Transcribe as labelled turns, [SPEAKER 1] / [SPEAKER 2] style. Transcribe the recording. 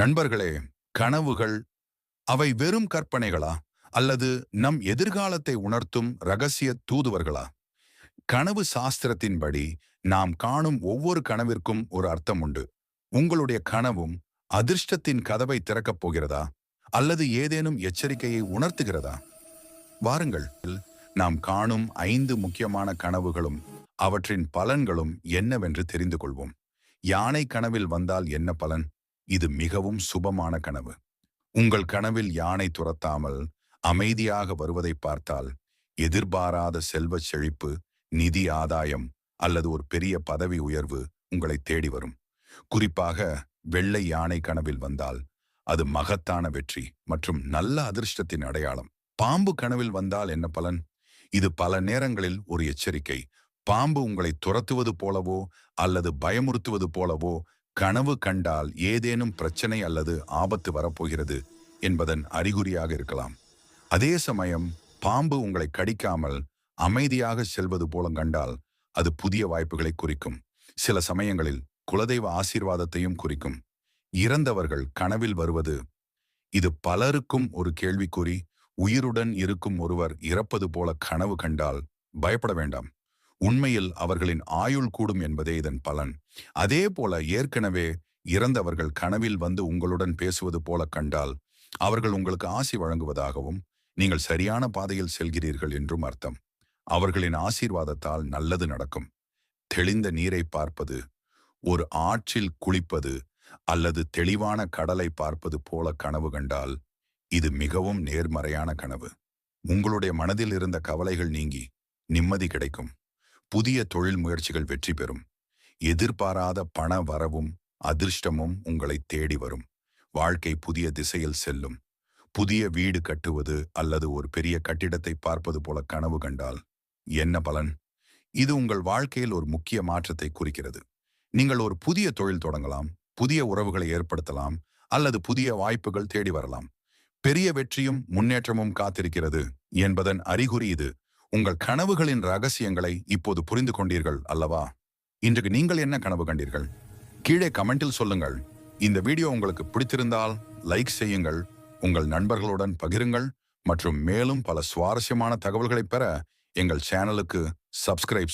[SPEAKER 1] நண்பர்களே, கனவுகள் அவை வெறும் கற்பனைகளா? அல்லது நம் எதிர்காலத்தை உணர்த்தும் ரகசிய தூதுவர்களா? கனவு சாஸ்திரத்தின்படி நாம் காணும் ஒவ்வொரு கனவிற்கும் ஒரு அர்த்தம் உண்டு. உங்களுடைய கனவும் அதிர்ஷ்டத்தின் கதவை திறக்கப் போகிறதா? அல்லது ஏதேனும் எச்சரிக்கையை உணர்த்துகிறதா? வாருங்கள், நாம் காணும் 5 முக்கியமான கனவுகளும் அவற்றின் பலன்களும் என்னவென்று தெரிந்து கொள்வோம். யானை கனவில் வந்தால் என்ன பலன்? இது மிகவும் சுபமான கனவு. உங்கள் கனவில் யானை துரத்தாமல் அமைதியாக வருவதை பார்த்தால் எதிர்பாராத செல்வச் செழிப்பு, நிதி ஆதாயம் அல்லது ஒரு பெரிய பதவி உயர்வு உங்களை தேடி வரும். குறிப்பாக வெள்ளை யானை கனவில் வந்தால் அது மகத்தான வெற்றி மற்றும் நல்ல அதிர்ஷ்டத்தின் அடையாளம். பாம்பு கனவில் வந்தால் என்ன பலன்? இது பல நேரங்களில் ஒரு எச்சரிக்கை. பாம்பு உங்களை துரத்துவது போலவோ அல்லது பயமுறுத்துவது போலவோ கனவு கண்டால் ஏதேனும் பிரச்சனை அல்லது ஆபத்து வரப்போகிறது என்பதன் அறிகுறியாக இருக்கலாம். அதே சமயம் பாம்பு உங்களை கடிக்காமல் அமைதியாக செல்வது போல கண்டால் அது புதிய வாய்ப்புகளை குறிக்கும். சில சமயங்களில் குலதெய்வ ஆசீர்வாதத்தையும் குறிக்கும். இறந்தவர்கள் கனவில் வருவது இது பலருக்கும் ஒரு கேள்விக்குறி. உயிருடன் இருக்கும் ஒருவர் இறப்பது போல கனவு கண்டால் பயப்பட வேண்டாம். உண்மையில் அவர்களின் ஆயுள் கூடும் என்பதே இதன் பலன். அதே போல ஏற்கனவே இறந்தவர்கள் கனவில் வந்து உங்களுடன் பேசுவது போல கண்டால் அவர்கள் உங்களுக்கு ஆசி வழங்குவதாகவும் நீங்கள் சரியான பாதையில் செல்கிறீர்கள் என்றும் அர்த்தம். அவர்களின் ஆசீர்வாதத்தால் நல்லது நடக்கும். தெளிந்த நீரை பார்ப்பது, ஒரு ஆற்றில் குளிப்பது அல்லது தெளிவான கடலை பார்ப்பது போல கனவு கண்டால் இது மிகவும் நேர்மறையான கனவு. உங்களுடைய மனதில் இருந்த கவலைகள் நீங்கி நிம்மதி கிடைக்கும். புதிய தொழில் முயற்சிகள் வெற்றி பெறும். எதிர்பாராத பண வரவும் அதிர்ஷ்டமும் உங்களை தேடி வரும். வாழ்க்கை புதிய திசையில் செல்லும். புதிய வீடு கட்டுவது அல்லது ஒரு பெரிய கட்டிடத்தை பார்ப்பது போல கனவு கண்டால் என்ன பலன்? இது உங்கள் வாழ்க்கையில் ஒரு முக்கிய மாற்றத்தை குறிக்கிறது. நீங்கள் ஒரு புதிய தொழில் தொடங்கலாம், புதிய உறவுகளை ஏற்படுத்தலாம் அல்லது புதிய வாய்ப்புகள் தேடி வரலாம். பெரிய வெற்றியும் முன்னேற்றமும் காத்திருக்கிறது என்பதன் அறிகுறி இது. உங்கள் கனவுகளின் ரகசியங்களை இப்போது புரிந்து கொண்டீர்கள் அல்லவா? இன்றைக்கு நீங்கள் என்ன கனவு கண்டீர்கள்? கீழே கமெண்டில் சொல்லுங்கள். இந்த வீடியோ உங்களுக்கு பிடித்திருந்தால் லைக் செய்யுங்கள், உங்கள் நண்பர்களுடன் பகிருங்கள் மற்றும் மேலும் பல சுவாரஸ்யமான தகவல்களை பெற எங்கள் சேனலுக்கு சப்ஸ்கிரைப்